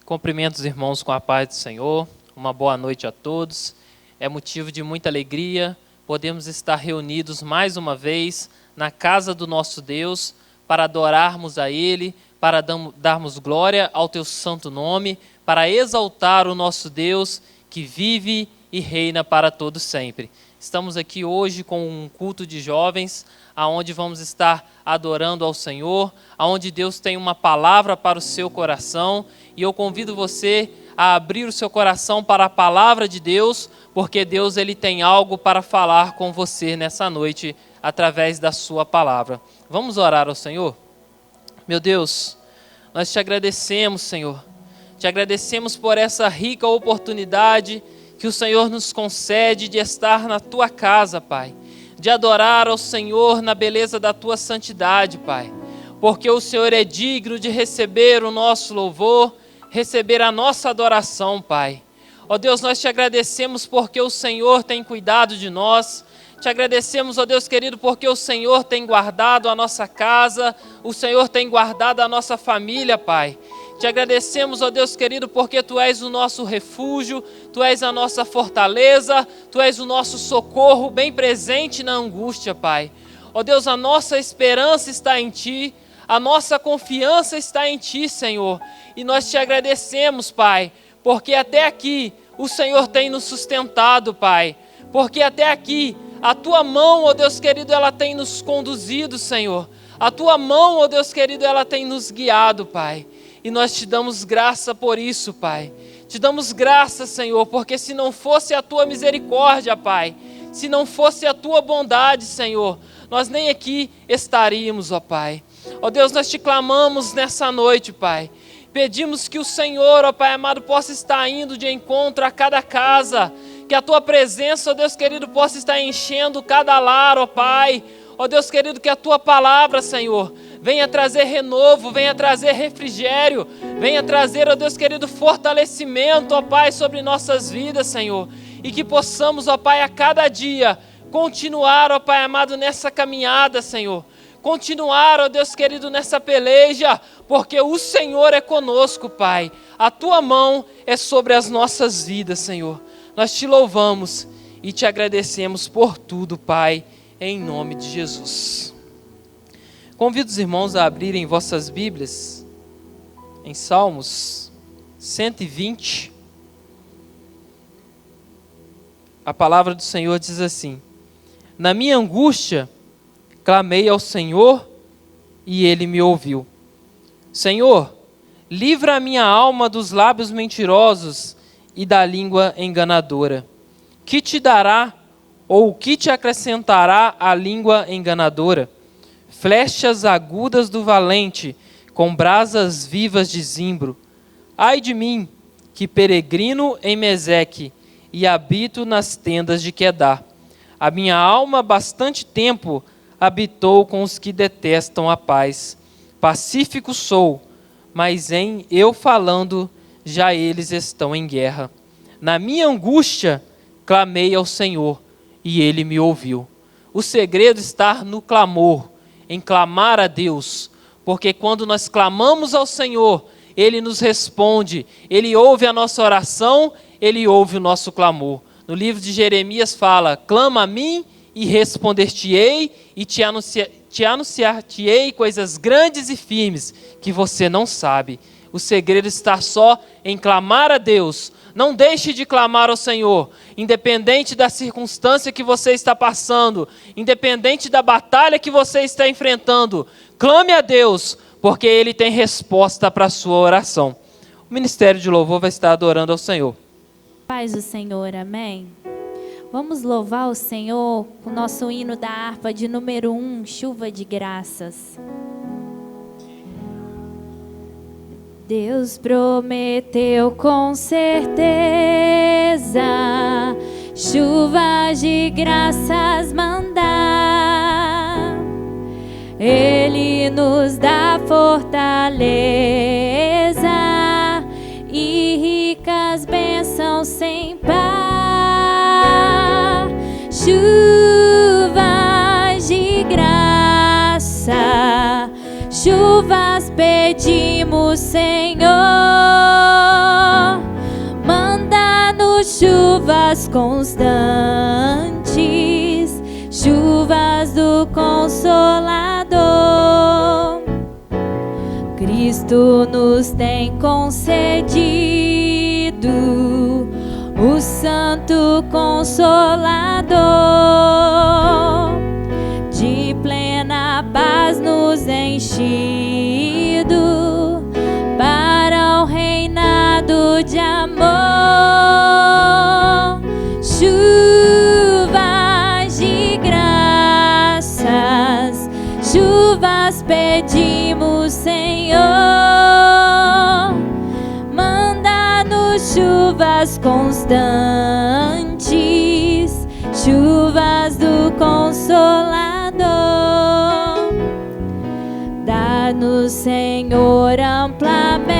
Cumprimento os irmãos com a paz do Senhor. Uma boa noite a todos. É motivo de muita alegria podemos estar reunidos mais uma vez na casa do nosso Deus para adorarmos a Ele, para darmos glória ao Teu santo nome, para exaltar o nosso Deus que vive e reina para todo sempre. Estamos aqui hoje com um culto de jovens, aonde vamos estar adorando ao Senhor, aonde Deus tem uma palavra para o seu coração, e eu convido você a abrir o seu coração para a palavra de Deus, porque Deus ele tem algo para falar com você nessa noite, através da sua palavra. Vamos orar ao Senhor? Meu Deus, nós te agradecemos, Senhor. Te agradecemos por essa rica oportunidade que o Senhor nos concede de estar na Tua casa, Pai. De adorar ao Senhor na beleza da Tua santidade, Pai. Porque o Senhor é digno de receber o nosso louvor, receber a nossa adoração, Pai. Ó Deus, nós te agradecemos porque o Senhor tem cuidado de nós. Te agradecemos, ó Deus querido, porque o Senhor tem guardado a nossa casa, o Senhor tem guardado a nossa família, Pai. Te agradecemos, ó Deus querido, porque Tu és o nosso refúgio, Tu és a nossa fortaleza, Tu és o nosso socorro bem presente na angústia, Pai. Ó Deus, a nossa esperança está em Ti, a nossa confiança está em Ti, Senhor. E nós Te agradecemos, Pai, porque até aqui o Senhor tem nos sustentado, Pai. Porque até aqui a Tua mão, ó Deus querido, ela tem nos conduzido, Senhor. A Tua mão, ó Deus querido, ela tem nos guiado, Pai. E nós Te damos graça por isso, Pai. Te damos graça, Senhor, porque se não fosse a Tua misericórdia, Pai, se não fosse a Tua bondade, Senhor, nós nem aqui estaríamos, ó Pai. Ó Deus, nós Te clamamos nessa noite, Pai. Pedimos que o Senhor, ó Pai amado, possa estar indo de encontro a cada casa, que a Tua presença, ó Deus querido, possa estar enchendo cada lar, ó Pai. Ó Deus querido, que a Tua palavra, Senhor, venha trazer renovo, venha trazer refrigério, venha trazer, ó Deus querido, fortalecimento, ó Pai, sobre nossas vidas, Senhor. E que possamos, ó Pai, a cada dia continuar, ó Pai amado, nessa caminhada, Senhor. Continuar, ó Deus querido, nessa peleja, porque o Senhor é conosco, Pai. A Tua mão é sobre as nossas vidas, Senhor. Nós Te louvamos e Te agradecemos por tudo, Pai, em nome de Jesus. Convido os irmãos a abrirem vossas Bíblias em Salmos 120. A palavra do Senhor diz assim: Na minha angústia, clamei ao Senhor e Ele me ouviu. Senhor, livra a minha alma dos lábios mentirosos e da língua enganadora. Que te dará ou que te acrescentará a língua enganadora? Flechas agudas do valente, com brasas vivas de zimbro. Ai de mim, que peregrino em Meseque e habito nas tendas de Quedar. A minha alma bastante tempo habitou com os que detestam a paz. Pacífico sou, mas em eu falando, já eles estão em guerra. Na minha angústia, clamei ao Senhor, e Ele me ouviu. O segredo está no clamor, em clamar a Deus, porque quando nós clamamos ao Senhor, Ele nos responde, Ele ouve a nossa oração, Ele ouve o nosso clamor. No livro de Jeremias fala: clama a mim e responder-te-ei e te anunciar-te-ei coisas grandes e firmes que você não sabe. O segredo está só em clamar a Deus. Não deixe de clamar ao Senhor, independente da circunstância que você está passando, independente da batalha que você está enfrentando. Clame a Deus, porque Ele tem resposta para a sua oração. O Ministério de Louvor vai estar adorando ao Senhor. Paz do Senhor, amém? Vamos louvar o Senhor com o nosso hino da harpa de número 1, Chuva de Graças. Deus prometeu com certeza chuvas de graças mandar. Ele nos dá fortaleza e ricas bênçãos sem par. Chuvas de graça, chuvas pedimos, Senhor. chuvas constantes, chuvas do Consolador. Cristo nos tem concedido o Santo Consolador, de plena paz nos enchido para o reinado de amor. Chuvas de graças, chuvas pedimos, Senhor. Manda-nos chuvas constantes, chuvas do Consolador. Dá-nos, Senhor, amplamente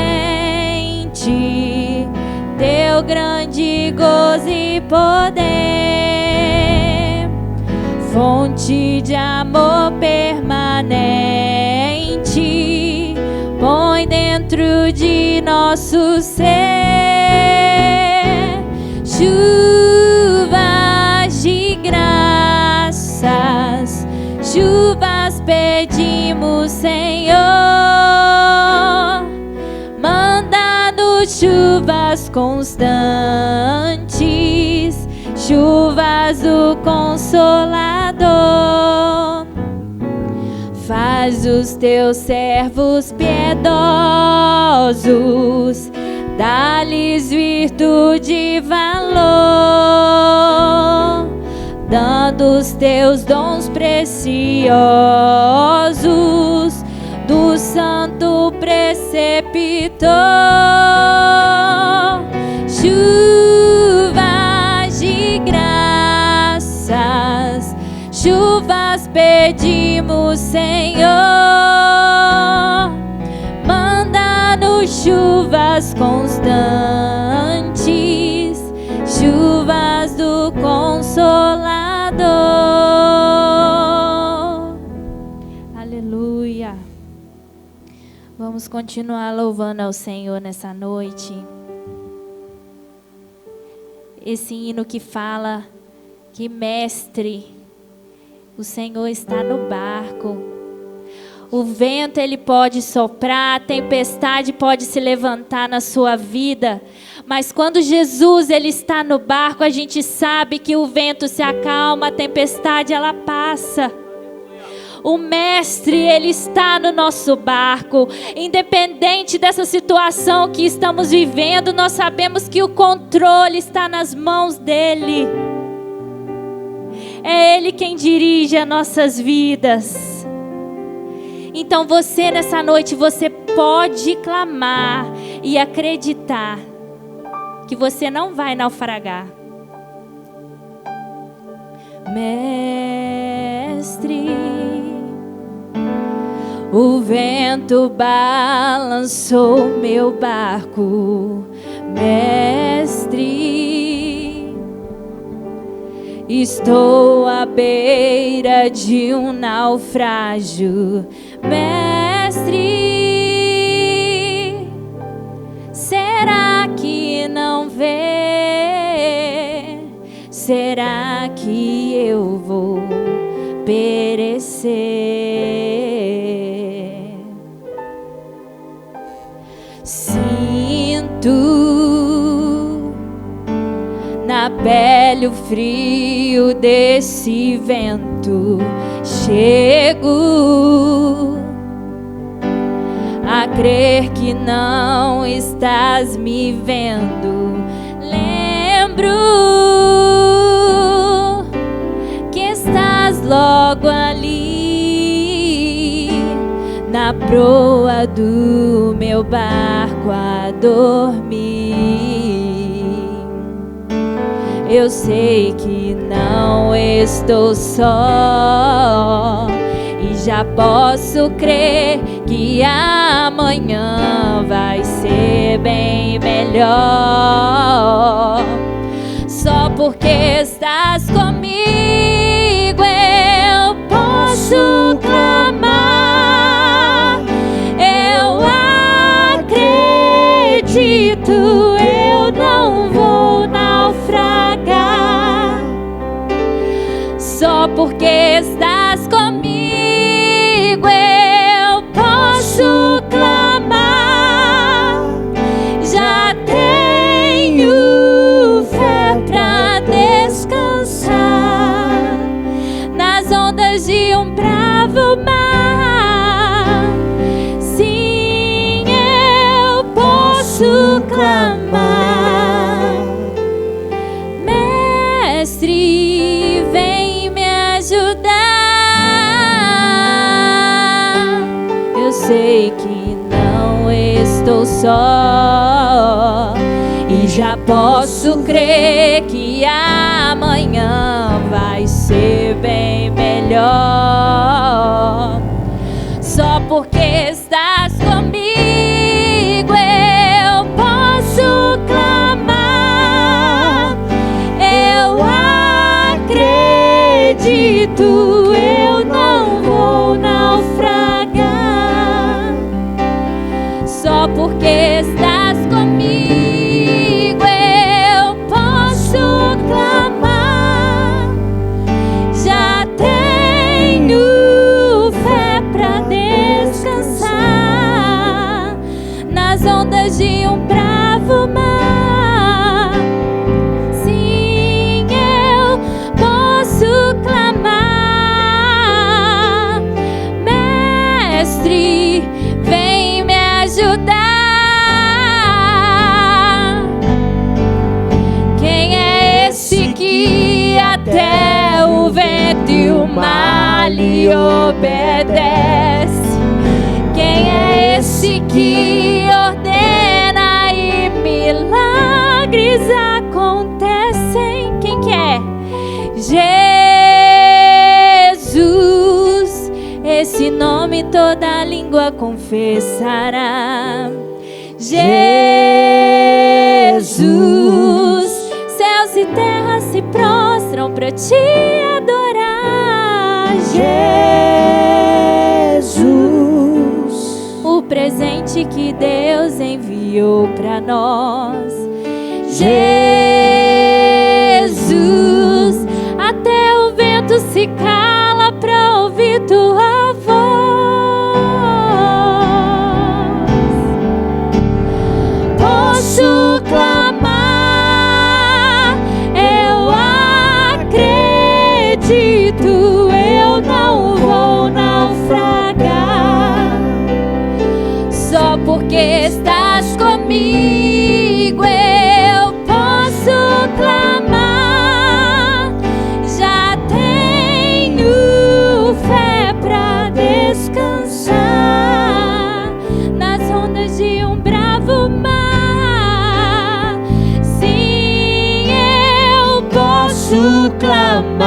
teu grande gozo e poder, fonte de amor permanente, põe dentro de nosso ser. Chuvas de graças, chuvas pedimos, Senhor. Manda-nos chuvas constantes, chuvas do Consolador. Faz os teus servos piedosos, dá-lhes virtude e valor, dando os teus dons preciosos do Santo Preceptor. Chuvas de graças, chuvas pedimos, Senhor. Manda-nos chuvas constantes, chuvas do Consolador. Aleluia. Vamos continuar louvando ao Senhor nessa noite. Esse hino que fala que, mestre, o Senhor está no barco. O vento ele pode soprar, a tempestade pode se levantar na sua vida, mas quando Jesus ele está no barco, a gente sabe que o vento se acalma, a tempestade ela passa. O mestre ele está no nosso barco, independente dessa situação que estamos vivendo, nós sabemos que o controle está nas mãos dele. É ele quem dirige as nossas vidas. Então você nessa noite, você pode clamar e acreditar que você não vai naufragar. Mestre, o vento balançou meu barco. Mestre, estou à beira de um naufrágio. Mestre, será que não vê? Será que eu vou perecer? Sinto na pele o frio desse vento. Chego a crer que não estás me vendo. Lembro que estás logo ali, na proa do meu barco a dormir. Eu sei que não estou só, e já posso crer que amanhã vai ser bem melhor. Só porque estás comigo eu posso clamar. Eu acredito, eu não vou naufragar. porque estás comigo, eu posso clamar. Já tenho fé pra descansar nas ondas de um bravo mar. Sim, eu posso clamar. Mestre, vem me ajudar. Eu sei que não estou só e já posso crer que amanhã vai ser bem melhor. Só porque estás comigo, eu posso clamar. Eu acredito, eu não vou naufragar. Só porque estás comigo, eu posso clamar. Já tenho fé pra descansar nas ondas de um bravo mar. Sim, eu posso clamar. Mestre, vem me ajudar. Quem é esse que até o vento e o mar lhe obedece? Quem é esse que ordena e milagres acontecem? Quem que é? Jesus, esse nome toda língua confessará. Jesus, céus e terra se prostram pra te adorar. Jesus, o presente que Deus enviou pra nós. Jesus, até o vento se cala pra ouvir tua voz. Posso clamar, eu acredito, eu não vou naufragar. Só porque estás comigo, eu posso clamar. Já tenho fé pra descansar nas ondas de um bravo mar. Sim, eu posso clamar.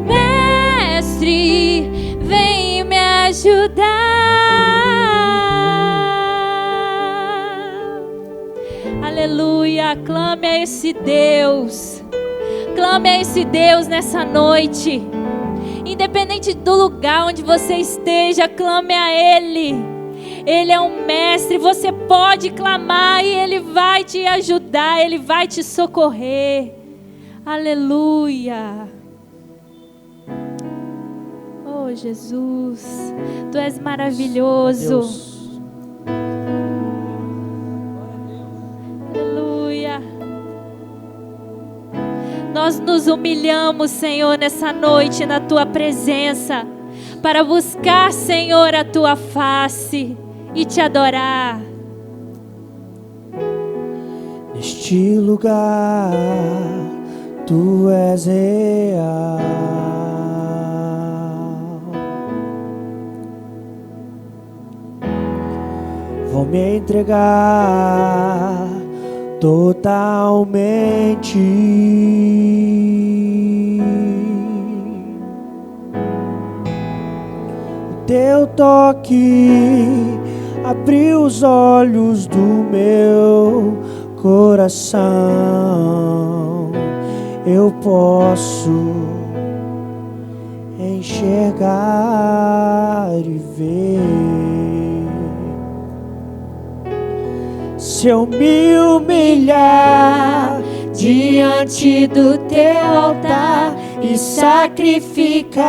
Mestre, vem me ajudar. Aleluia, clame a esse Deus. Clame a esse Deus nessa noite. Independente do lugar onde você esteja, clame a Ele. Ele é um mestre, você pode clamar e Ele vai te ajudar, Ele vai te socorrer. Aleluia. Oh Jesus, Tu és maravilhoso. Deus. Aleluia. Nós nos humilhamos, Senhor, nessa noite na Tua presença, para buscar, Senhor, a Tua face e Te adorar. Neste lugar, Tu és real. Vou me entregar totalmente. O Teu toque abriu os olhos do meu coração. Eu posso enxergar e ver. Se eu me humilhar diante do teu altar e sacrificar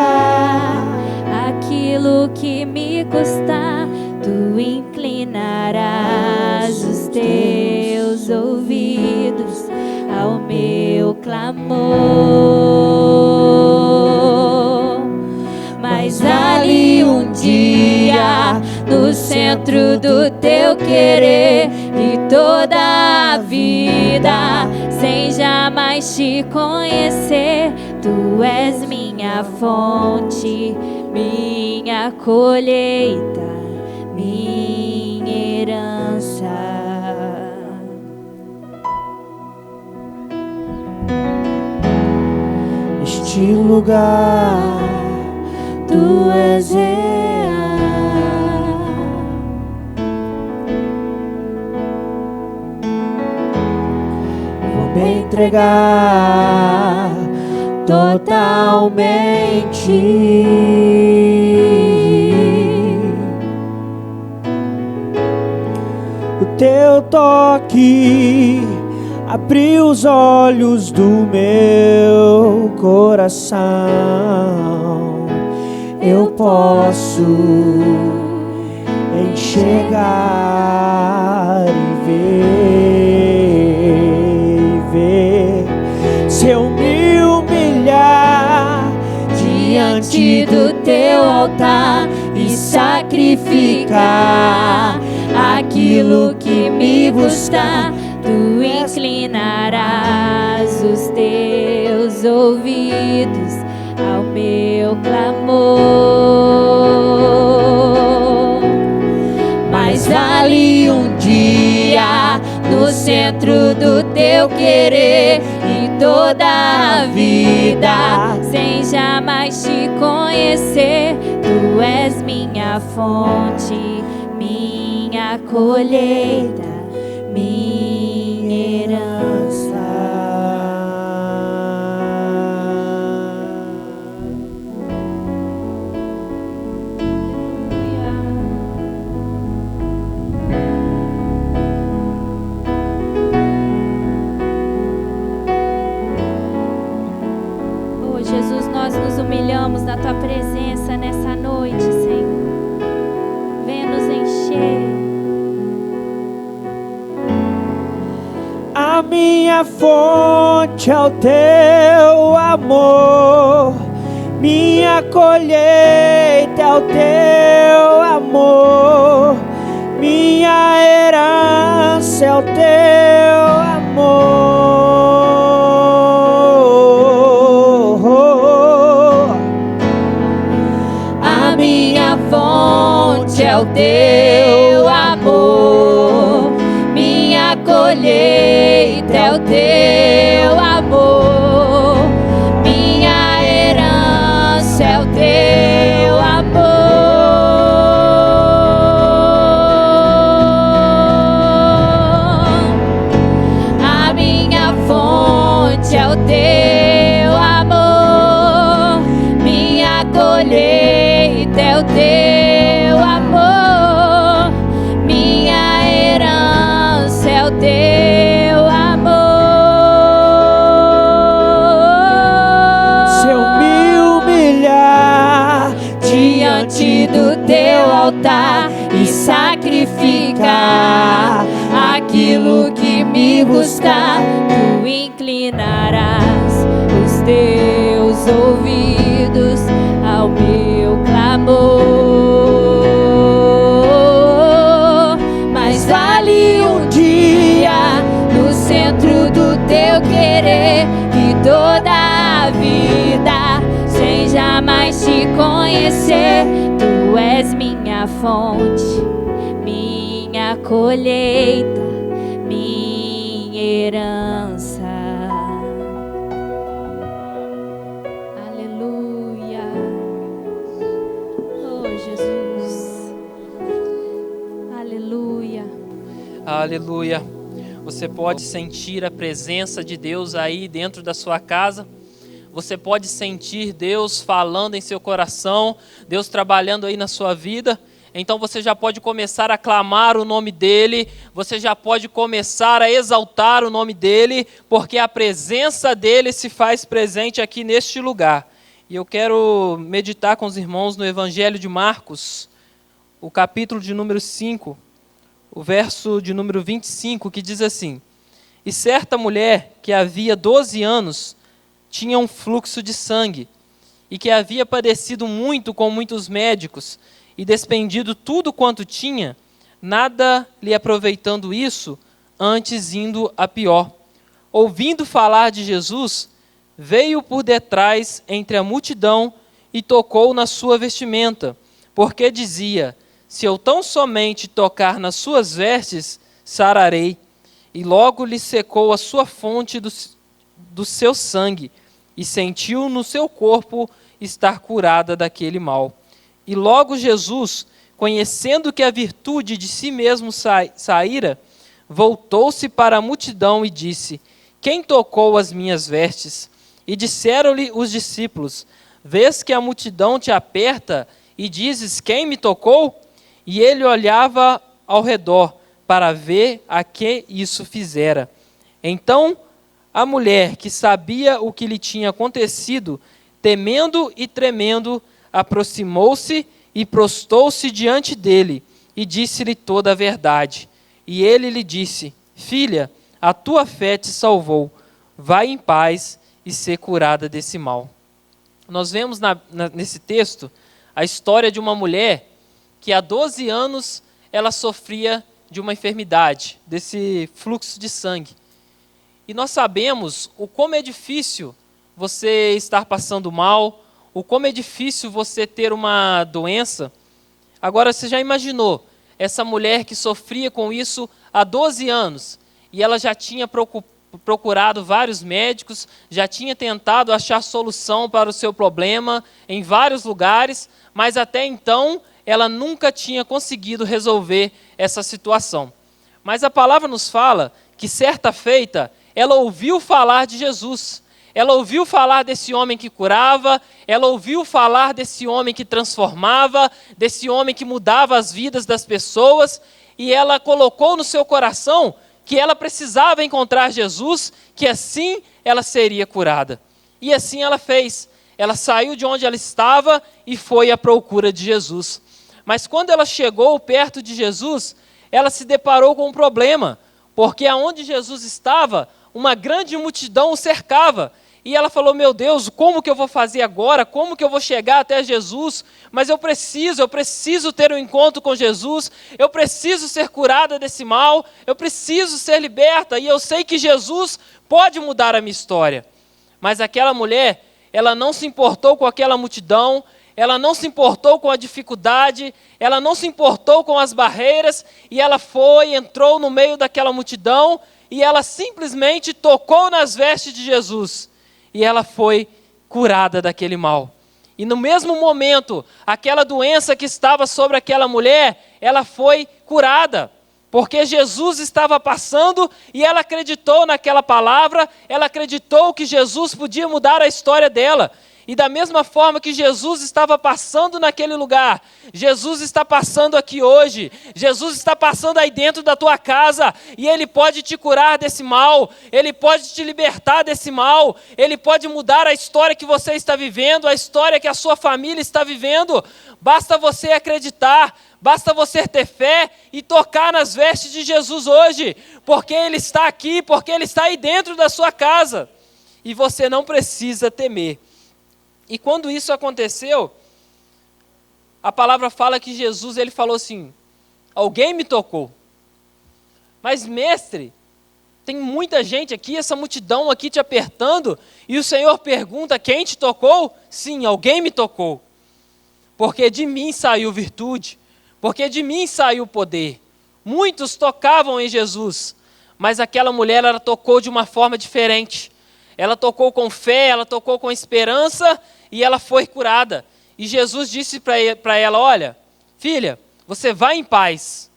aquilo que me custar, tu inclinarás os teus ouvidos ao meu clamor. Mas ali um dia, no centro do teu querer e toda a vida, sem jamais te conhecer, tu és minha fonte, minha colheita, minha herança. Neste lugar tu és real. Vou me entregar totalmente. O teu toque abriu os olhos do meu coração. Eu posso enxergar e ver. Se eu me humilhar diante do teu altar e sacrificar aquilo que me custar, tu inclinarás os teus ouvidos ao meu clamor. Mas ali um dia, no centro do teu querer e toda a vida, sem jamais te conhecer, tu és minha fonte, minha colheita, minha herança. Oh, Jesus, nós nos humilhamos na tua presença nessa noite, Senhor. Venha nos encher. A minha fonte é o teu amor, minha colheita é o teu amor, minha herança é o teu amor. A minha fonte é o teu amor, minha colheita é o teu amor, minha herança é o teu amor. A minha fonte é o teu amor, minha colheita é o teu amor, minha herança é o teu amor. Se eu me humilhar Diante do teu altar e sacrificar aquilo que me custar, tu inclinarás os teus ouvidos ao meu clamor. Mas vale um dia, no centro do teu querer e toda a vida, sem jamais te conhecer, tu és minha fonte, minha colheita, minha herança. Aleluia. Oh, Jesus. Aleluia. Aleluia. Você pode sentir a presença de Deus aí dentro da sua casa. Você pode sentir Deus falando em seu coração, Deus trabalhando aí na sua vida. então você já pode começar a clamar o nome dEle, você já pode começar a exaltar o nome dEle, porque a presença dEle se faz presente aqui neste lugar. E eu quero meditar com os irmãos no Evangelho de Marcos, o capítulo de número 5, o verso de número 25, que diz assim: E certa mulher que havia 12 anos tinha um fluxo de sangue, e que havia padecido muito com muitos médicos, e despendido tudo quanto tinha, nada lhe aproveitando isso, antes indo a pior. Ouvindo falar de Jesus, veio por detrás entre a multidão e tocou na sua vestimenta, porque dizia: se eu tão somente tocar nas suas vestes, sararei. E logo lhe secou a sua fonte do seu sangue, e sentiu no seu corpo estar curada daquele mal. E logo Jesus, conhecendo que a virtude de si mesmo saíra, voltou-se para a multidão e disse: quem tocou as minhas vestes? E disseram-lhe os discípulos: vês que a multidão te aperta e dizes: quem me tocou? E ele olhava ao redor para ver a que isso fizera. Então a mulher, que sabia o que lhe tinha acontecido, temendo e tremendo, aproximou-se e prostou-se diante dele e disse-lhe toda a verdade. E ele lhe disse: filha, a tua fé te salvou, vai em paz e ser curada desse mal. Nós vemos nesse texto a história de uma mulher que há 12 anos ela sofria de uma enfermidade, desse fluxo de sangue. E nós sabemos o como é difícil você estar passando mal, o como é difícil você ter uma doença. Agora, você já imaginou essa mulher que sofria com isso há 12 anos, e ela já tinha procurado vários médicos, já tinha tentado achar solução para o seu problema em vários lugares, mas até então ela nunca tinha conseguido resolver essa situação. Mas a palavra nos fala que certa feita ela ouviu falar de Jesus, ela ouviu falar desse homem que curava, ela ouviu falar desse homem que transformava, desse homem que mudava as vidas das pessoas, e ela colocou no seu coração que ela precisava encontrar Jesus, que assim ela seria curada. E assim ela fez. Ela saiu de onde ela estava e foi à procura de Jesus. Mas quando ela chegou perto de Jesus, ela se deparou com um problema, porque aonde Jesus estava, uma grande multidão o cercava. E ela falou: meu Deus, como que eu vou fazer agora? Como que eu vou chegar até Jesus? Mas eu preciso ter um encontro com Jesus, eu preciso ser curada desse mal, eu preciso ser liberta, e eu sei que Jesus pode mudar a minha história. Mas aquela mulher, ela não se importou com aquela multidão, ela não se importou com a dificuldade, ela não se importou com as barreiras, e ela entrou no meio daquela multidão, e ela simplesmente tocou nas vestes de Jesus. E ela foi curada daquele mal. E no mesmo momento, aquela doença que estava sobre aquela mulher, ela foi curada. Porque Jesus estava passando e ela acreditou naquela palavra, ela acreditou que Jesus podia mudar a história dela. E da mesma forma que Jesus estava passando naquele lugar, Jesus está passando aqui hoje, Jesus está passando aí dentro da tua casa, e Ele pode te curar desse mal, Ele pode te libertar desse mal, Ele pode mudar a história que você está vivendo, a história que a sua família está vivendo. Basta você acreditar, basta você ter fé e tocar nas vestes de Jesus hoje, porque Ele está aqui, porque Ele está aí dentro da sua casa, e você não precisa temer. E quando isso aconteceu, a palavra fala que Jesus, ele falou assim: alguém me tocou. Mas mestre, tem muita gente aqui, essa multidão aqui te apertando, e o Senhor pergunta: quem te tocou? Sim, alguém me tocou. Porque de mim saiu virtude, porque de mim saiu poder. Muitos tocavam em Jesus, mas aquela mulher, ela tocou de uma forma diferente. Ela tocou com fé, ela tocou com esperança, e ela foi curada. E Jesus disse para ela: olha, filha, você vai em paz,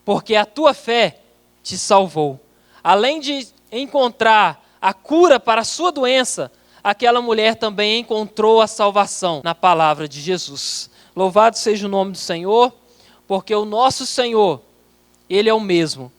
porque a tua fé te salvou. Além de encontrar a cura para a sua doença, aquela mulher também encontrou a salvação na palavra de Jesus. Louvado seja o nome do Senhor. porque o nosso Senhor, Ele é o mesmo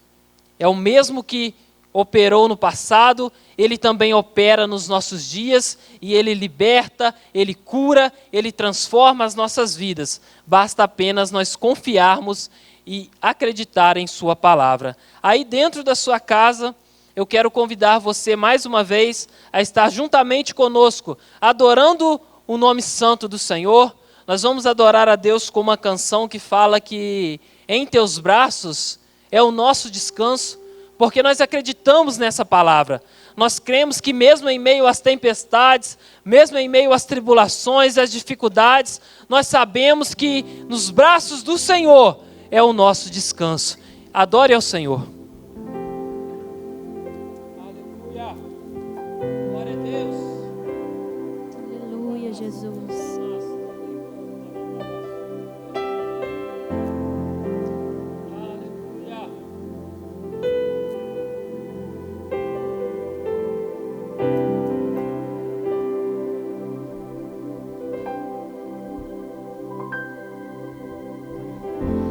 que operou no passado, Ele também opera nos nossos dias, e Ele liberta, Ele cura, Ele transforma as nossas vidas. Basta apenas nós confiarmos e acreditar em sua palavra. Aí dentro da sua casa, eu quero convidar você mais uma vez a estar juntamente conosco, adorando o nome santo do Senhor. Nós vamos adorar a Deus com uma canção que fala que em teus braços é o nosso descanso, porque nós acreditamos nessa palavra. Nós cremos que mesmo em meio às tempestades, mesmo em meio às tribulações, às dificuldades, nós sabemos que nos braços do Senhor é o nosso descanso. Adore ao Senhor. Aleluia. Glória a Deus. Aleluia, Jesus.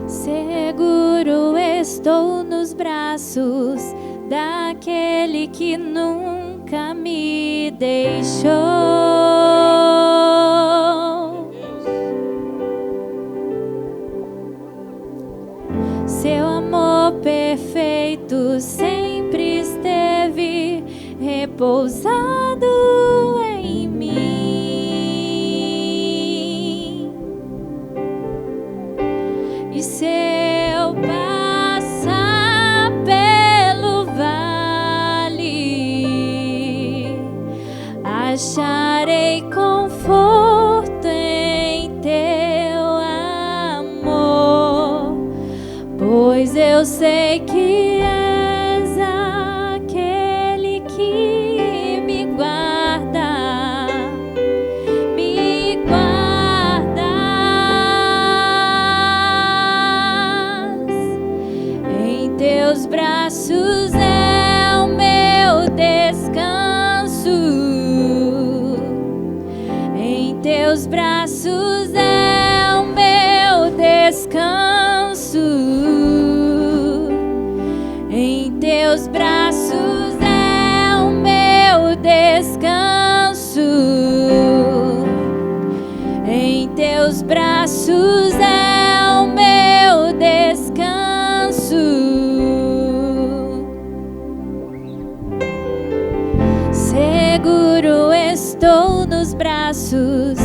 Seguro estou nos braços daquele que nunca me deixou. Seu amor perfeito sempre esteve repousado em mim. E se eu passar pelo vale, acharei conforto em teu amor, pois eu sei que és aquele que me guarda, me guardas. Em teus braços é o meu descanso, em teus braços é o meu descanso, em teus braços é o meu descanso, em teus braços é o meu descanso. Seguro estou nos braços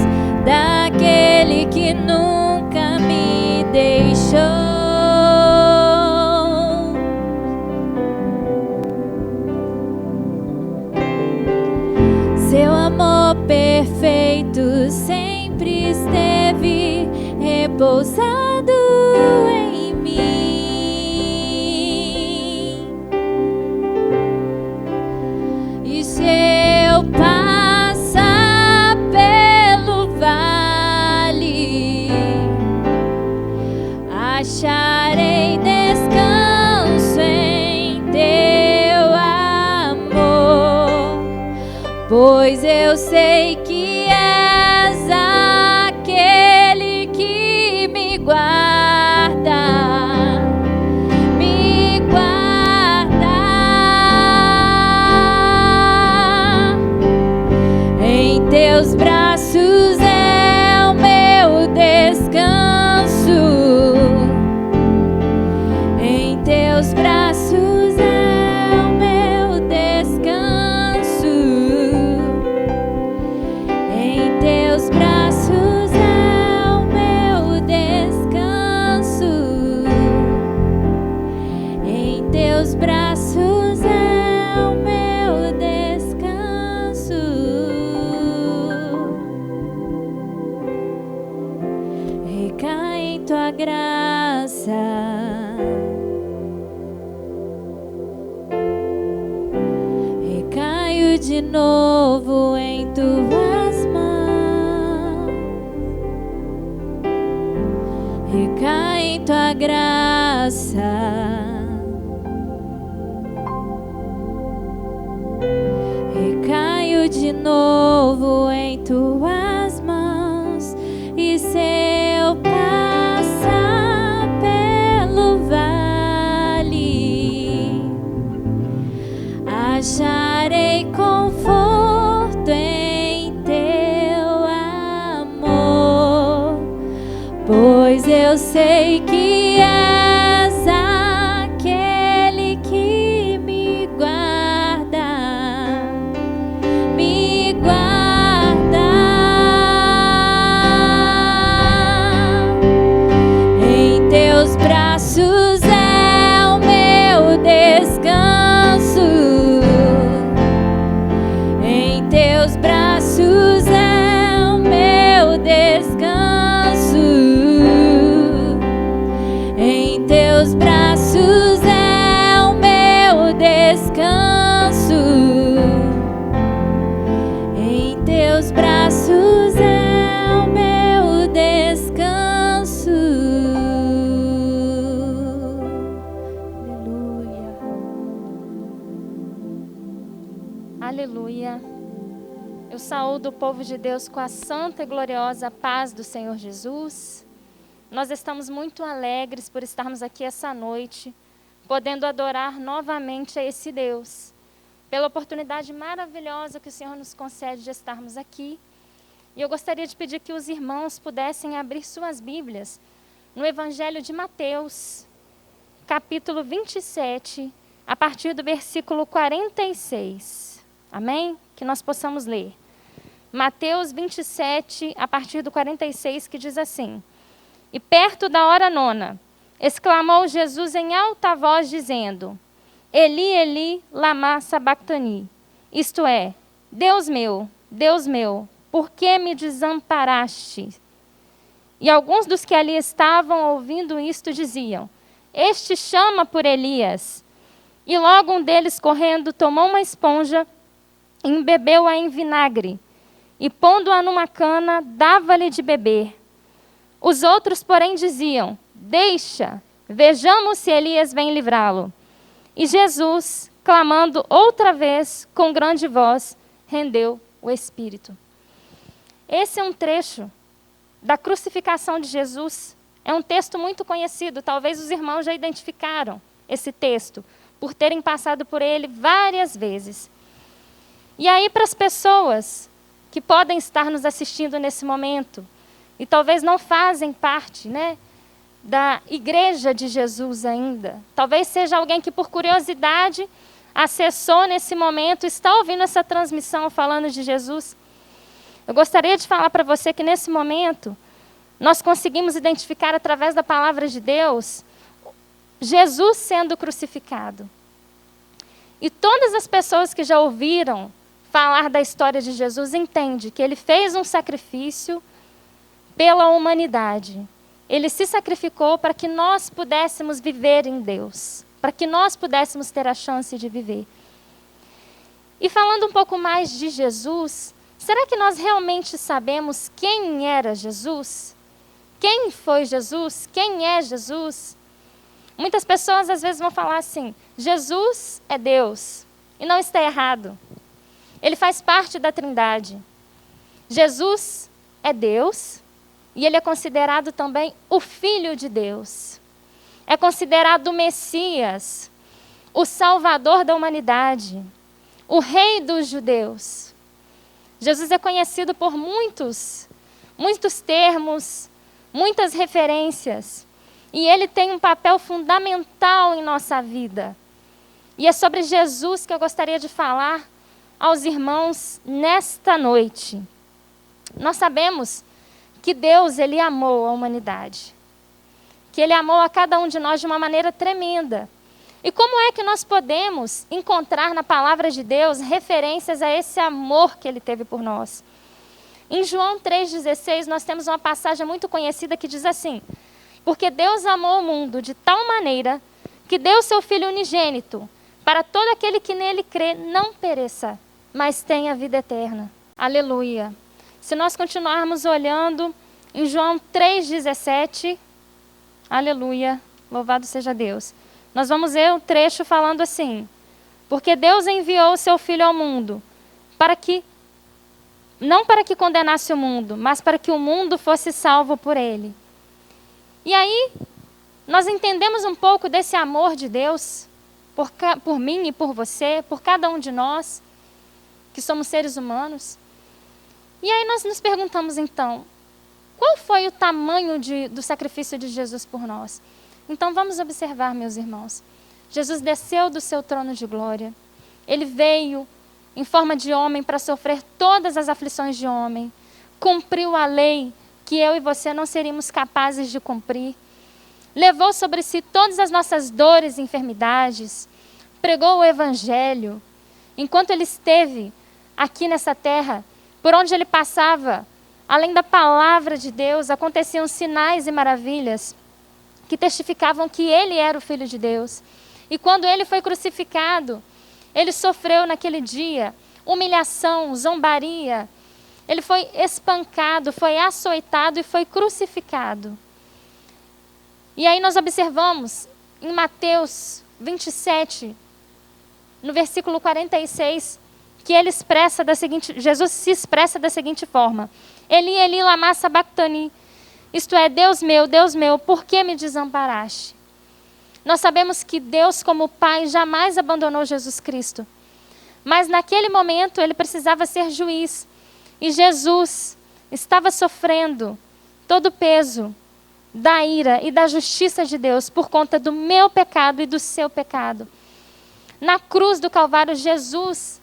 daquele que nunca me deixou. Seu amor perfeito sempre esteve repousado em mim. E se eu passar pelo vale, acharei descanso em teu amor, pois eu sei que és aquele que me guarda, me guarda. Em teus braços é o meu descanso, em teus braços é o meu descanso, em teus braços é o meu descanso, em teus braços é o meu descanso. Recai em tua graça, recaio de novo em tuas mãos, recai em tua graça, recaio de novo em tuas mãos. E se eu passar acharei conforto em teu amor, pois eu sei que és aquele que me guarda, me guarda. Em teus braços é o meu descanso, em teus braços é o meu descanso, em teus braços é o meu descanso, em teus braços é o meu descanso. Aleluia. Aleluia. Eu saúdo o povo de Deus com a santa e gloriosa paz do Senhor Jesus. Nós estamos muito alegres por estarmos aqui essa noite, podendo adorar novamente a esse Deus, pela oportunidade maravilhosa que o Senhor nos concede de estarmos aqui. E eu gostaria de pedir que os irmãos pudessem abrir suas Bíblias no Evangelho de Mateus, capítulo 27, a partir do versículo 46. Amém? Que nós possamos ler. Mateus 27, a partir do 46, que diz assim: E perto da hora nona, exclamou Jesus em alta voz, dizendo: Eli, Eli, lama sabactani. Isto é, Deus meu, por que me desamparaste? E alguns dos que ali estavam ouvindo isto diziam: Este chama por Elias. E logo um deles, correndo, tomou uma esponja, embebeu-a em vinagre, e pondo-a numa cana, dava-lhe de beber. Os outros, porém, diziam: Deixa, vejamos se Elias vem livrá-lo. E Jesus, clamando outra vez com grande voz, rendeu o Espírito. Esse é um trecho da crucificação de Jesus. É um texto muito conhecido, talvez os irmãos já identificaram esse texto, por terem passado por ele várias vezes. E aí, para as pessoas que podem estar nos assistindo nesse momento, e talvez não fazem parte, da igreja de Jesus ainda. Talvez seja alguém que por curiosidade acessou nesse momento, está ouvindo essa transmissão falando de Jesus. Eu gostaria de falar para você que nesse momento nós conseguimos identificar através da palavra de Deus Jesus sendo crucificado. E todas as pessoas que já ouviram falar da história de Jesus entendem que ele fez um sacrifício pela humanidade. Ele se sacrificou para que nós pudéssemos viver em Deus, para que nós pudéssemos ter a chance de viver. E falando um pouco mais de Jesus, será que nós realmente sabemos quem era Jesus? Quem foi Jesus? Quem é Jesus? Muitas pessoas às vezes vão falar assim: Jesus é Deus. E não está errado. Ele faz parte da Trindade. Jesus é Deus. E ele é considerado também o Filho de Deus. É considerado o Messias, o Salvador da humanidade, o Rei dos judeus. Jesus é conhecido por muitos termos, muitas referências. E ele tem um papel fundamental em nossa vida. E é sobre Jesus que eu gostaria de falar aos irmãos nesta noite. Nós sabemos que Deus, ele amou a humanidade. Que ele amou a cada um de nós de uma maneira tremenda. E como é que nós podemos encontrar na palavra de Deus referências a esse amor que ele teve por nós? Em João 3,16, nós temos uma passagem muito conhecida que diz assim: Porque Deus amou o mundo de tal maneira que deu seu Filho unigênito, para todo aquele que nele crê não pereça, mas tenha vida eterna. Aleluia. Se nós continuarmos olhando em João 3,17, aleluia, louvado seja Deus. Nós vamos ver um trecho falando assim: Porque Deus enviou o seu Filho ao mundo, não para que condenasse o mundo, mas para que o mundo fosse salvo por ele. E aí, nós entendemos um pouco desse amor de Deus, por mim e por você, por cada um de nós, que somos seres humanos. E aí nós nos perguntamos então, qual foi o tamanho do sacrifício de Jesus por nós? Então vamos observar, meus irmãos. Jesus desceu do seu trono de glória. Ele veio em forma de homem para sofrer todas as aflições de homem. Cumpriu a lei que eu e você não seríamos capazes de cumprir. Levou sobre si todas as nossas dores e enfermidades. Pregou o evangelho. Enquanto ele esteve aqui nessa terra, por onde ele passava, além da palavra de Deus, aconteciam sinais e maravilhas que testificavam que ele era o Filho de Deus. E quando ele foi crucificado, ele sofreu naquele dia humilhação, zombaria. Ele foi espancado, foi açoitado e foi crucificado. E aí nós observamos em Mateus 27, no versículo 46, que Jesus se expressa da seguinte forma: Eli, Eli, lama sabachthani, isto é, Deus meu, por que me desamparaste? Nós sabemos que Deus, como Pai, jamais abandonou Jesus Cristo. Mas naquele momento ele precisava ser juiz. E Jesus estava sofrendo todo o peso da ira e da justiça de Deus por conta do meu pecado e do seu pecado. Na cruz do Calvário, Jesus,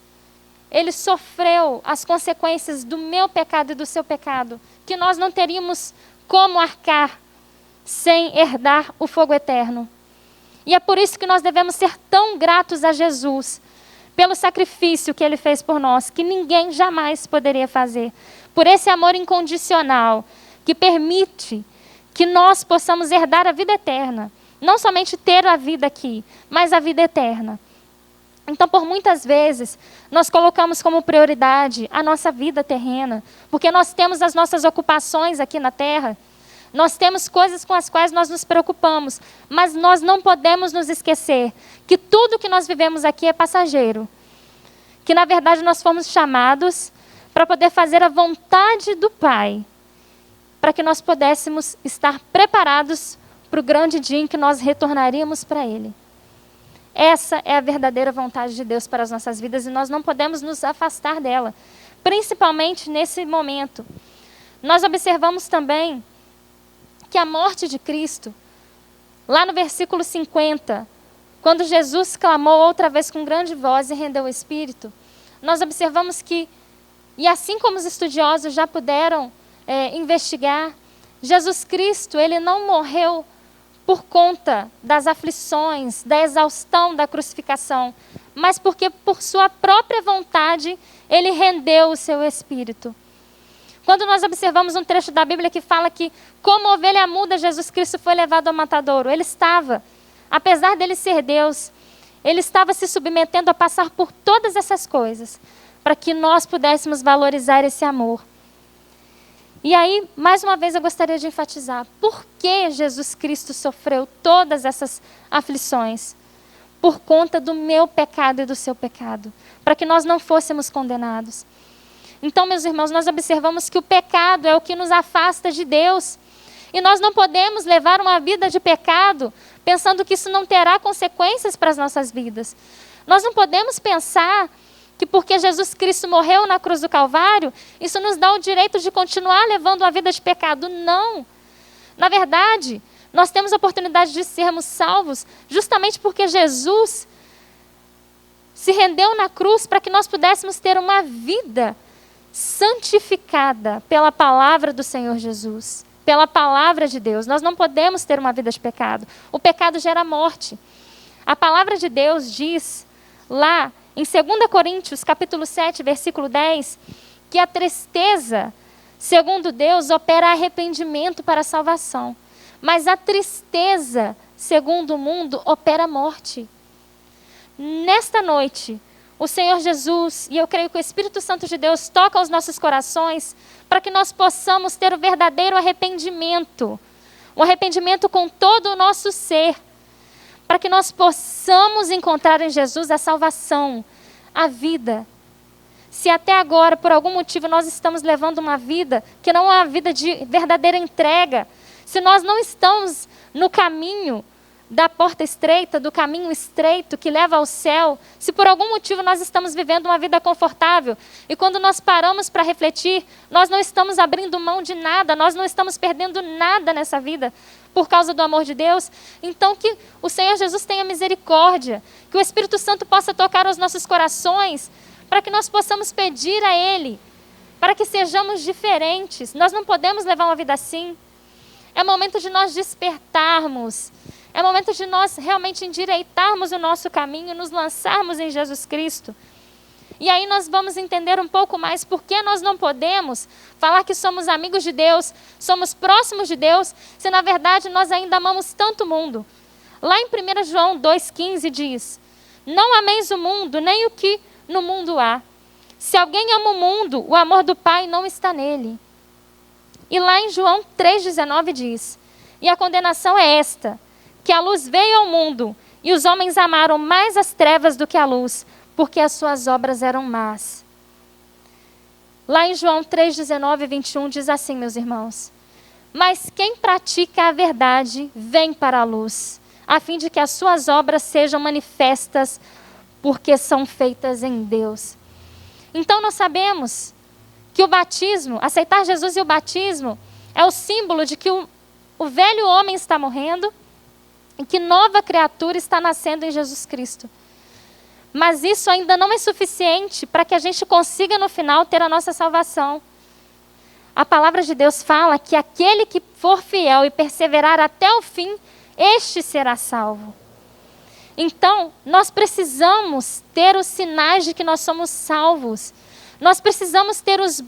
ele sofreu as consequências do meu pecado e do seu pecado, que nós não teríamos como arcar sem herdar o fogo eterno. E é por isso que nós devemos ser tão gratos a Jesus, pelo sacrifício que ele fez por nós, que ninguém jamais poderia fazer. Por esse amor incondicional, que permite que nós possamos herdar a vida eterna. Não somente ter a vida aqui, mas a vida eterna. Então, por muitas vezes, nós colocamos como prioridade a nossa vida terrena, porque nós temos as nossas ocupações aqui na terra, nós temos coisas com as quais nós nos preocupamos, mas nós não podemos nos esquecer que tudo que nós vivemos aqui é passageiro. Que, na verdade, nós fomos chamados para poder fazer a vontade do Pai, para que nós pudéssemos estar preparados para o grande dia em que nós retornaríamos para Ele. Essa é a verdadeira vontade de Deus para as nossas vidas e nós não podemos nos afastar dela, principalmente nesse momento. Nós observamos também que a morte de Cristo, lá no versículo 50, quando Jesus clamou outra vez com grande voz e rendeu o Espírito, nós observamos que, e assim como os estudiosos já puderam investigar, Jesus Cristo, ele não morreu por conta das aflições, da exaustão da crucificação, mas porque por sua própria vontade ele rendeu o seu Espírito. Quando nós observamos um trecho da Bíblia que fala que, como ovelha muda, Jesus Cristo foi levado ao matadouro. Ele estava, apesar dele ser Deus, ele estava se submetendo a passar por todas essas coisas, para que nós pudéssemos valorizar esse amor. E aí, mais uma vez, eu gostaria de enfatizar, por que Jesus Cristo sofreu todas essas aflições? Por conta do meu pecado e do seu pecado, para que nós não fôssemos condenados. Então, meus irmãos, nós observamos que o pecado é o que nos afasta de Deus. E nós não podemos levar uma vida de pecado pensando que isso não terá consequências para as nossas vidas. Nós não podemos pensar que porque Jesus Cristo morreu na cruz do Calvário, isso nos dá o direito de continuar levando uma vida de pecado. Não. Na verdade, nós temos a oportunidade de sermos salvos justamente porque Jesus se rendeu na cruz para que nós pudéssemos ter uma vida santificada pela palavra do Senhor Jesus, pela palavra de Deus. Nós não podemos ter uma vida de pecado. O pecado gera morte. A palavra de Deus diz lá em 2 Coríntios, capítulo 7, versículo 10, que a tristeza, segundo Deus, opera arrependimento para a salvação. Mas a tristeza, segundo o mundo, opera morte. Nesta noite, o Senhor Jesus, e eu creio que o Espírito Santo de Deus toca os nossos corações para que nós possamos ter o verdadeiro arrependimento. Um arrependimento com todo o nosso ser. Para que nós possamos encontrar em Jesus a salvação, a vida. Se até agora, por algum motivo, nós estamos levando uma vida que não é uma vida de verdadeira entrega, se nós não estamos no caminho da porta estreita, do caminho estreito que leva ao céu, se por algum motivo nós estamos vivendo uma vida confortável e quando nós paramos para refletir, nós não estamos abrindo mão de nada, nós não estamos perdendo nada nessa vida por causa do amor de Deus, então que o Senhor Jesus tenha misericórdia, que o Espírito Santo possa tocar os nossos corações, para que nós possamos pedir a Ele, para que sejamos diferentes. Nós não podemos levar uma vida assim. É momento de nós despertarmos. É momento de nós realmente endireitarmos o nosso caminho, nos lançarmos em Jesus Cristo. E aí nós vamos entender um pouco mais por que nós não podemos falar que somos amigos de Deus, somos próximos de Deus, se na verdade nós ainda amamos tanto o mundo. Lá em 1 João 2,15 diz: não ameis o mundo, nem o que no mundo há. Se alguém ama o mundo, o amor do Pai não está nele. E lá em João 3,19 diz: e a condenação é esta, que a luz veio ao mundo, e os homens amaram mais as trevas do que a luz, porque as suas obras eram más. Lá em João 3,19 e 21 diz assim, meus irmãos: mas quem pratica a verdade vem para a luz, a fim de que as suas obras sejam manifestas, porque são feitas em Deus. Então nós sabemos que o batismo, aceitar Jesus e o batismo, é o símbolo de que o velho homem está morrendo e que nova criatura está nascendo em Jesus Cristo. Mas isso ainda não é suficiente para que a gente consiga no final ter a nossa salvação. A palavra de Deus fala que aquele que for fiel e perseverar até o fim, este será salvo. Então, nós precisamos ter os sinais de que nós somos salvos. Nós precisamos ter os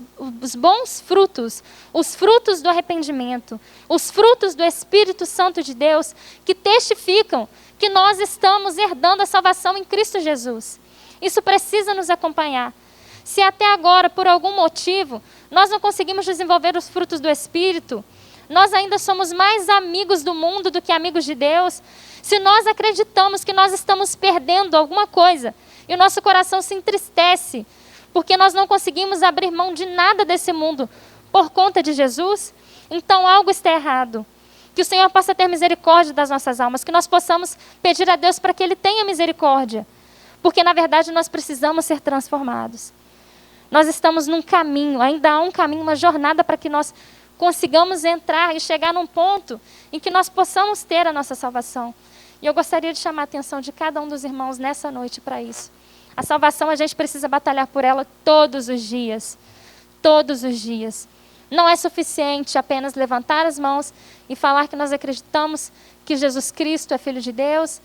bons frutos, os frutos do arrependimento, os frutos do Espírito Santo de Deus, que testificam que nós estamos herdando a salvação em Cristo Jesus. Isso precisa nos acompanhar. Se até agora, por algum motivo, nós não conseguimos desenvolver os frutos do Espírito, nós ainda somos mais amigos do mundo do que amigos de Deus. Se nós acreditamos que nós estamos perdendo alguma coisa e o nosso coração se entristece porque nós não conseguimos abrir mão de nada desse mundo por conta de Jesus, então algo está errado. Que o Senhor possa ter misericórdia das nossas almas, que nós possamos pedir a Deus para que Ele tenha misericórdia, porque na verdade nós precisamos ser transformados. Nós estamos num caminho, ainda há um caminho, uma jornada para que nós consigamos entrar e chegar num ponto em que nós possamos ter a nossa salvação. E eu gostaria de chamar a atenção de cada um dos irmãos nessa noite para isso. A salvação, a gente precisa batalhar por ela todos os dias. Todos os dias. Não é suficiente apenas levantar as mãos e falar que nós acreditamos que Jesus Cristo é Filho de Deus,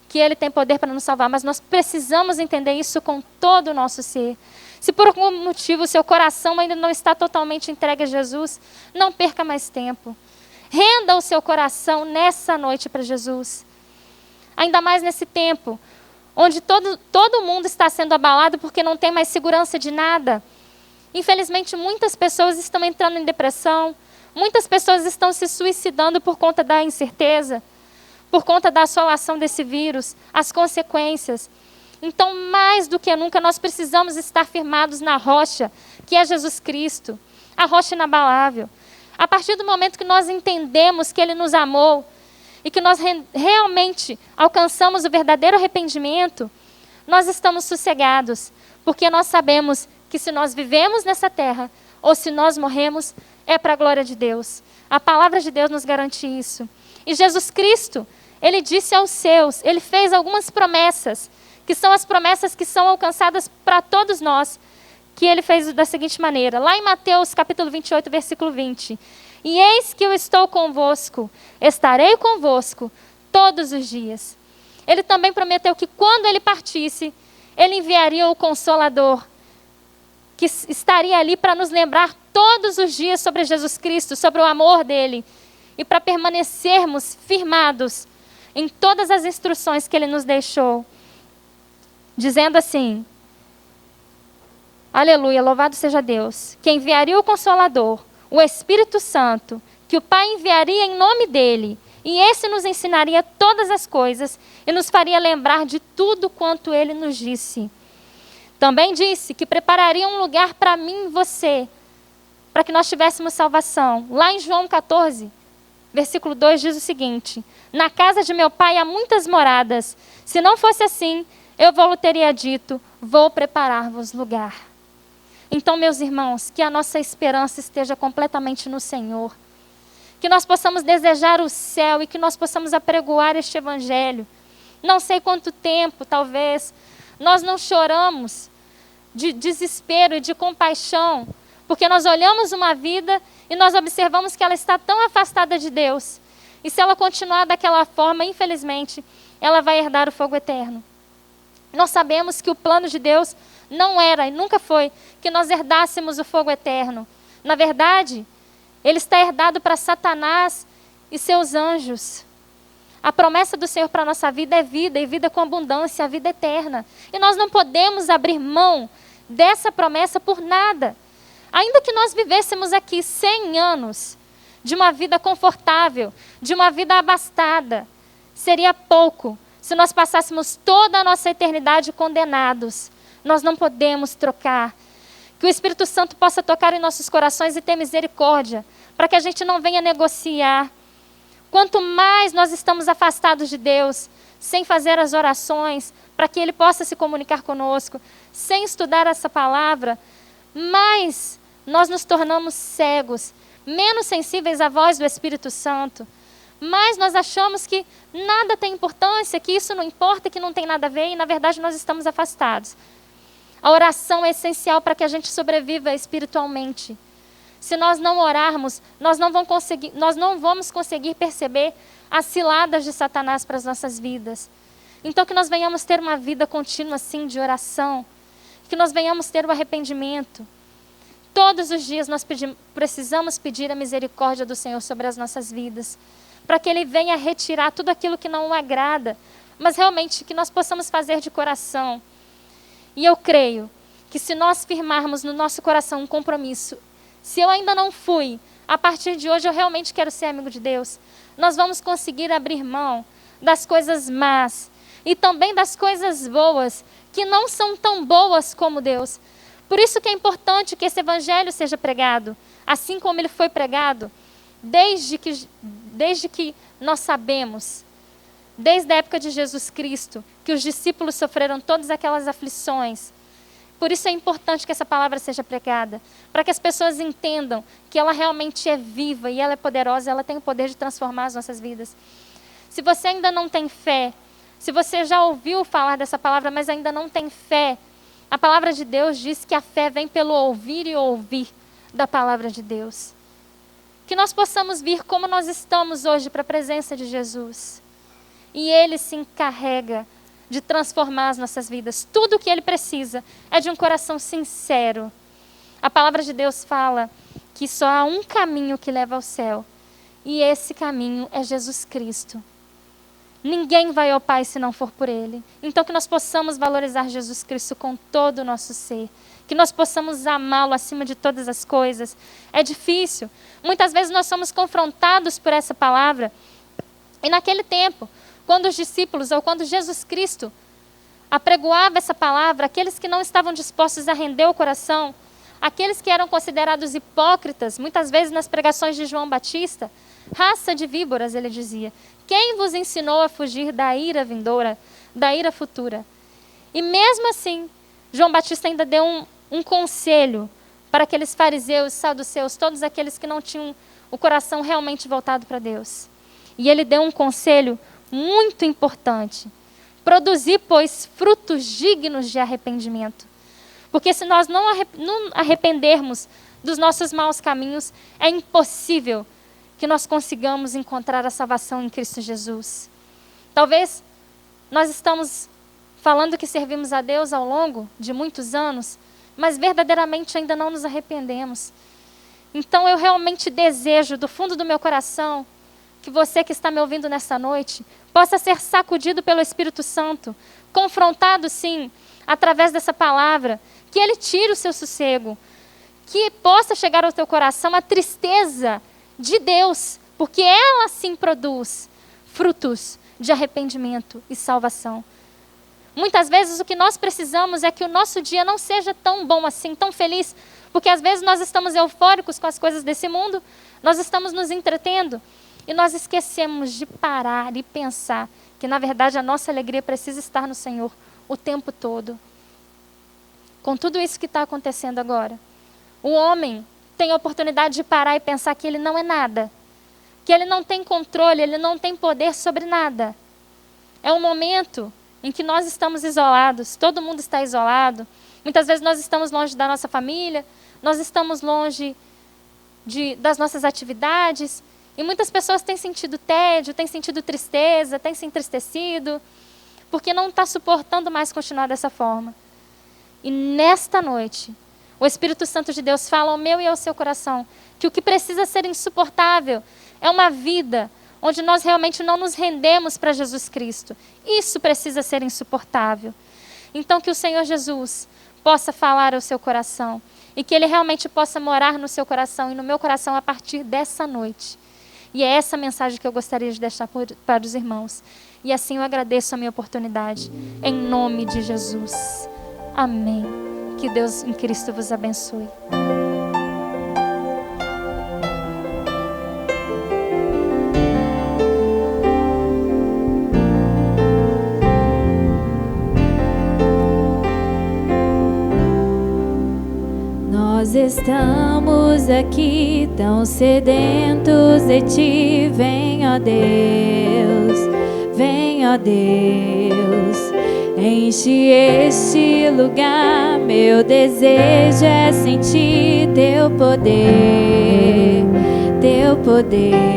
que Ele tem poder para nos salvar, mas nós precisamos entender isso com todo o nosso ser. Se por algum motivo o seu coração ainda não está totalmente entregue a Jesus, não perca mais tempo. Renda o seu coração nessa noite para Jesus. Ainda mais nesse tempo, onde todo mundo está sendo abalado porque não tem mais segurança de nada. Infelizmente, muitas pessoas estão entrando em depressão, muitas pessoas estão se suicidando por conta da incerteza, por conta da assolação desse vírus, as consequências. Então, mais do que nunca, nós precisamos estar firmados na rocha, que é Jesus Cristo, a rocha inabalável. A partir do momento que nós entendemos que Ele nos amou e que nós realmente alcançamos o verdadeiro arrependimento, nós estamos sossegados, porque nós sabemos que se nós vivemos nessa terra ou se nós morremos, é para a glória de Deus. A palavra de Deus nos garante isso. E Jesus Cristo, Ele disse aos seus, Ele fez algumas promessas, que são as promessas que são alcançadas para todos nós, que Ele fez da seguinte maneira. Lá em Mateus capítulo 28, versículo 20. E eis que eu estou convosco, estarei convosco todos os dias. Ele também prometeu que quando Ele partisse, Ele enviaria o Consolador, que estaria ali para nos lembrar todos os dias sobre Jesus Cristo, sobre o amor dEle, e para permanecermos firmados em todas as instruções que Ele nos deixou. Dizendo assim, aleluia, louvado seja Deus, que enviaria o Consolador, o Espírito Santo, que o Pai enviaria em nome dEle, e esse nos ensinaria todas as coisas e nos faria lembrar de tudo quanto Ele nos disse. Também disse que prepararia um lugar para mim e você, para que nós tivéssemos salvação. Lá em João 14, versículo 2 diz o seguinte: na casa de meu pai há muitas moradas. Se não fosse assim, eu vou teria dito, vou preparar-vos lugar. Então, meus irmãos, que a nossa esperança esteja completamente no Senhor. Que nós possamos desejar o céu e que nós possamos apregoar este evangelho. Não sei quanto tempo, talvez, nós não choramos de desespero e de compaixão, porque nós olhamos uma vida e nós observamos que ela está tão afastada de Deus. E se ela continuar daquela forma, infelizmente, ela vai herdar o fogo eterno. Nós sabemos que o plano de Deus não era e nunca foi que nós herdássemos o fogo eterno. Na verdade, ele está herdado para Satanás e seus anjos. A promessa do Senhor para a nossa vida é vida, e vida com abundância, a vida eterna. E nós não podemos abrir mão dessa promessa por nada. Ainda que nós vivêssemos aqui 100 anos de uma vida confortável, de uma vida abastada, seria pouco se nós passássemos toda a nossa eternidade condenados. Nós não podemos trocar. Que o Espírito Santo possa tocar em nossos corações e ter misericórdia, para que a gente não venha negociar. Quanto mais nós estamos afastados de Deus, sem fazer as orações, para que Ele possa se comunicar conosco, sem estudar essa palavra, mais nós nos tornamos cegos, menos sensíveis à voz do Espírito Santo. Mas nós achamos que nada tem importância, que isso não importa, que não tem nada a ver, e na verdade nós estamos afastados. A oração é essencial para que a gente sobreviva espiritualmente. Se nós não orarmos, nós não vamos conseguir perceber as ciladas de Satanás para as nossas vidas. Então que nós venhamos ter uma vida contínua assim de oração, que nós venhamos ter o arrependimento. Todos os dias nós precisamos pedir a misericórdia do Senhor sobre as nossas vidas, para que Ele venha retirar tudo aquilo que não o agrada, mas realmente que nós possamos fazer de coração. E eu creio que se nós firmarmos no nosso coração um compromisso, se eu ainda não fui, a partir de hoje eu realmente quero ser amigo de Deus, nós vamos conseguir abrir mão das coisas más e também das coisas boas, que não são tão boas como Deus. Por isso que é importante que esse evangelho seja pregado, assim como ele foi pregado, desde que nós sabemos, desde a época de Jesus Cristo, que os discípulos sofreram todas aquelas aflições. Por isso é importante que essa palavra seja pregada, para que as pessoas entendam que ela realmente é viva e ela é poderosa, ela tem o poder de transformar as nossas vidas. Se você ainda não tem fé, se você já ouviu falar dessa palavra, mas ainda não tem fé, a palavra de Deus diz que a fé vem pelo ouvir e ouvir da palavra de Deus. Que nós possamos vir como nós estamos hoje para a presença de Jesus. E Ele se encarrega de transformar as nossas vidas. Tudo o que Ele precisa é de um coração sincero. A palavra de Deus fala que só há um caminho que leva ao céu. E esse caminho é Jesus Cristo. Ninguém vai ao Pai se não for por Ele. Então que nós possamos valorizar Jesus Cristo com todo o nosso ser. Que nós possamos amá-lo acima de todas as coisas. É difícil. Muitas vezes nós somos confrontados por essa palavra. E naquele tempo, quando os discípulos, ou quando Jesus Cristo apregoava essa palavra, aqueles que não estavam dispostos a render o coração, aqueles que eram considerados hipócritas, muitas vezes nas pregações de João Batista, raça de víboras, ele dizia, quem vos ensinou a fugir da ira vindoura, da ira futura? E mesmo assim, João Batista ainda deu um conselho para aqueles fariseus, saduceus, todos aqueles que não tinham o coração realmente voltado para Deus. E ele deu um conselho muito importante. Produzir, pois, frutos dignos de arrependimento. Porque se nós não arrependermos dos nossos maus caminhos, é impossível que nós consigamos encontrar a salvação em Cristo Jesus. Talvez nós estamos falando que servimos a Deus ao longo de muitos anos, mas verdadeiramente ainda não nos arrependemos. Então eu realmente desejo do fundo do meu coração que você que está me ouvindo nessa noite possa ser sacudido pelo Espírito Santo, confrontado sim, através dessa palavra, que Ele tire o seu sossego, que possa chegar ao teu coração a tristeza de Deus, porque ela sim produz frutos de arrependimento e salvação. Muitas vezes o que nós precisamos é que o nosso dia não seja tão bom assim, tão feliz, porque às vezes nós estamos eufóricos com as coisas desse mundo, nós estamos nos entretendo, E nós esquecemos de parar e pensar que, na verdade, a nossa alegria precisa estar no Senhor o tempo todo. Com tudo isso que está acontecendo agora, o homem tem a oportunidade de parar e pensar que ele não é nada, que ele não tem controle, ele não tem poder sobre nada. É um momento em que nós estamos isolados, todo mundo está isolado. Muitas vezes nós estamos longe da nossa família, nós estamos longe das nossas atividades, e muitas pessoas têm sentido tédio, têm sentido tristeza, têm se entristecido, porque não está suportando mais continuar dessa forma. E nesta noite, o Espírito Santo de Deus fala ao meu e ao seu coração que o que precisa ser insuportável é uma vida onde nós realmente não nos rendemos para Jesus Cristo. Isso precisa ser insuportável. Então que o Senhor Jesus possa falar ao seu coração e que Ele realmente possa morar no seu coração e no meu coração a partir dessa noite. E é essa mensagem que eu gostaria de deixar para os irmãos. E assim eu agradeço a minha oportunidade. Em nome de Jesus. Amém. Que Deus em Cristo vos abençoe. Nós estamos aqui tão sedentos de Ti, vem, ó Deus, vem, ó Deus, enche este lugar, meu desejo é sentir Teu poder, Teu poder.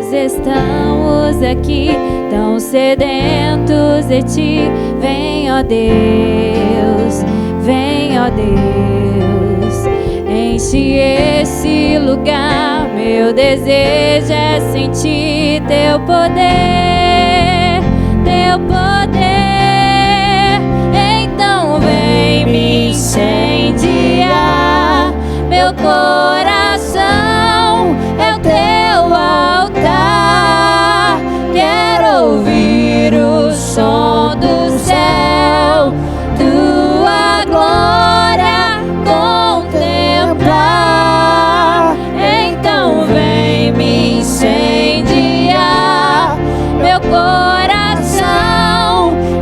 Estamos aqui tão sedentos de Ti, vem, ó Deus, vem, ó Deus, enche esse lugar, meu desejo é sentir Teu poder, Teu poder. Então vem me incendiar, meu coração é o Teu altar. Quero ouvir o som do céu, Tua glória contemplar. Então vem me incendiar, meu coração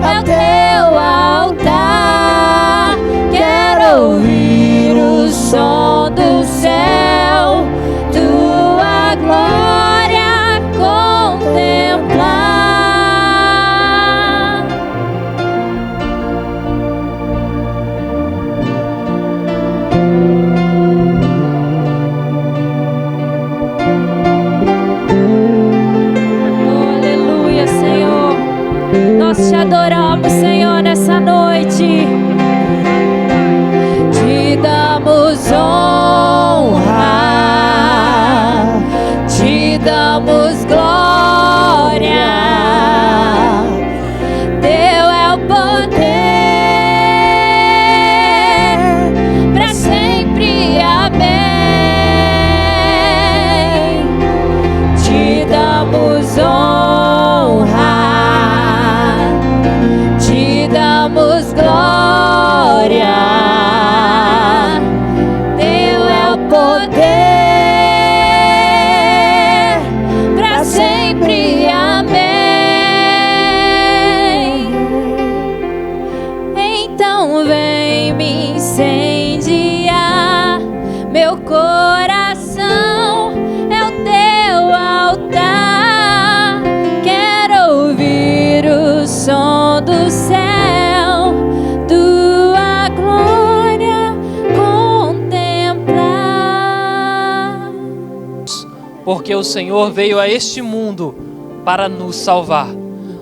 é o Teu altar. Quero ouvir o som do céu, Tua glória contemplar. Oh, aleluia, Senhor. Nós Te adoramos, Senhor, nessa noite. Te damos honra, Te damos glória. Teu é o poder para sempre, amém. Te damos honra, Te damos glória. Teu é o poder para sempre, amém. Então vem me incendiar, meu coração é o Teu altar. Quero ouvir o som do céu, Tua glória contemplar. Porque o Senhor veio a este mundo para nos salvar.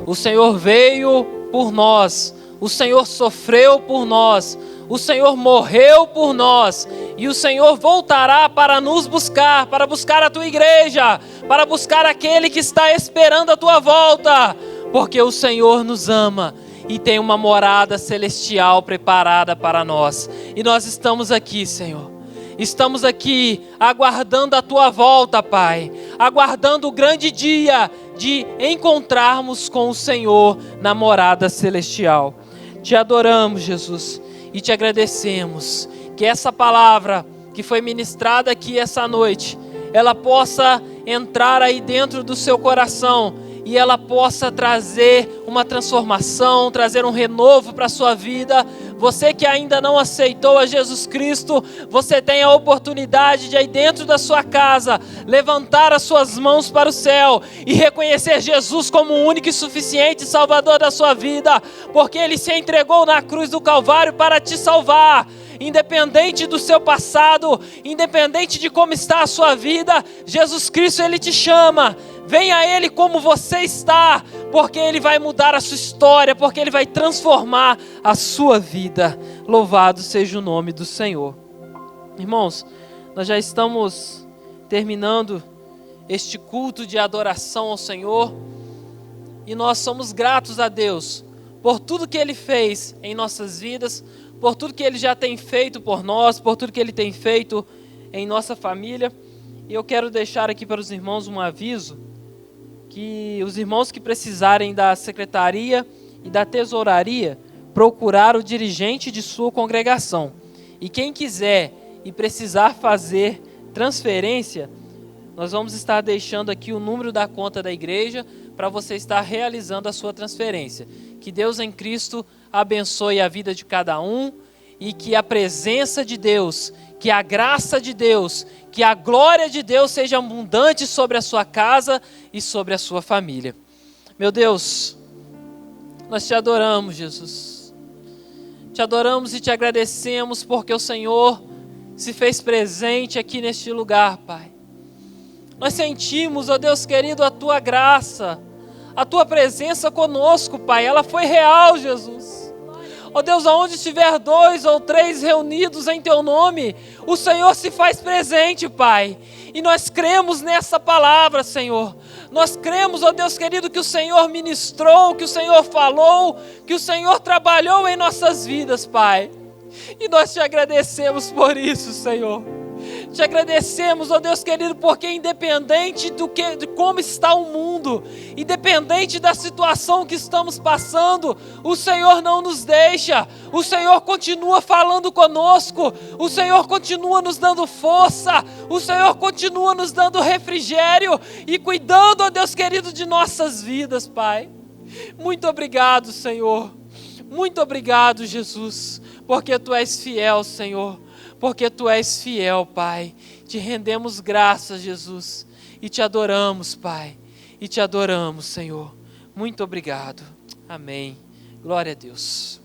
O Senhor veio por nós. O Senhor sofreu por nós. O Senhor morreu por nós. E o Senhor voltará para nos buscar, para buscar a Tua igreja, para buscar aquele que está esperando a Tua volta. Porque o Senhor nos ama e tem uma morada celestial preparada para nós. E nós estamos aqui, Senhor. Estamos aqui aguardando a Tua volta, Pai. Aguardando o grande dia de encontrarmos com o Senhor na morada celestial. Te adoramos, Jesus, e te agradecemos que essa palavra que foi ministrada aqui essa noite, ela possa entrar aí dentro do seu coração e ela possa trazer uma transformação, trazer um renovo para a sua vida. Você que ainda não aceitou a Jesus Cristo, você tem a oportunidade de aí dentro da sua casa, levantar as suas mãos para o céu e reconhecer Jesus como o único e suficiente Salvador da sua vida, porque Ele se entregou na cruz do Calvário para te salvar. Independente do seu passado, independente de como está a sua vida, Jesus Cristo, Ele te chama. Venha a Ele como você está, porque Ele vai mudar a sua história, porque Ele vai transformar a sua vida. Louvado seja o nome do Senhor. Irmãos, nós já estamos terminando este culto de adoração ao Senhor e nós somos gratos a Deus por tudo que Ele fez em nossas vidas, por tudo que Ele já tem feito por nós, por tudo que Ele tem feito em nossa família. E eu quero deixar aqui para os irmãos um aviso, que os irmãos que precisarem da secretaria e da tesouraria, procurar o dirigente de sua congregação. E quem quiser e precisar fazer transferência, nós vamos estar deixando aqui o número da conta da igreja para você estar realizando a sua transferência. Que Deus em Cristo abençoe a vida de cada um e que a presença de Deus, que a graça de Deus, que a glória de Deus seja abundante sobre a sua casa e sobre a sua família. Meu Deus, nós te adoramos, Jesus. Te adoramos e te agradecemos porque o Senhor se fez presente aqui neste lugar, Pai. Nós sentimos, ó Deus querido, a Tua graça, a Tua presença conosco, Pai. Ela foi real, Jesus. Ó Deus, aonde estiver 2 ou 3 reunidos em Teu nome, o Senhor se faz presente, Pai. E nós cremos nessa palavra, Senhor. Nós cremos, ó Deus querido, que o Senhor ministrou, que o Senhor falou, que o Senhor trabalhou em nossas vidas, Pai. E nós te agradecemos por isso, Senhor. Te agradecemos, ó Deus querido, porque independente de como está o mundo, independente da situação que estamos passando, o Senhor não nos deixa, o Senhor continua falando conosco, o Senhor continua nos dando força, o Senhor continua nos dando refrigério e cuidando, ó Deus querido, de nossas vidas, Pai. Muito obrigado, Senhor. Muito obrigado, Jesus, porque Tu és fiel, Senhor. Porque Tu és fiel, Pai. Te rendemos graças, Jesus. E te adoramos, Pai. E te adoramos, Senhor. Muito obrigado. Amém. Glória a Deus.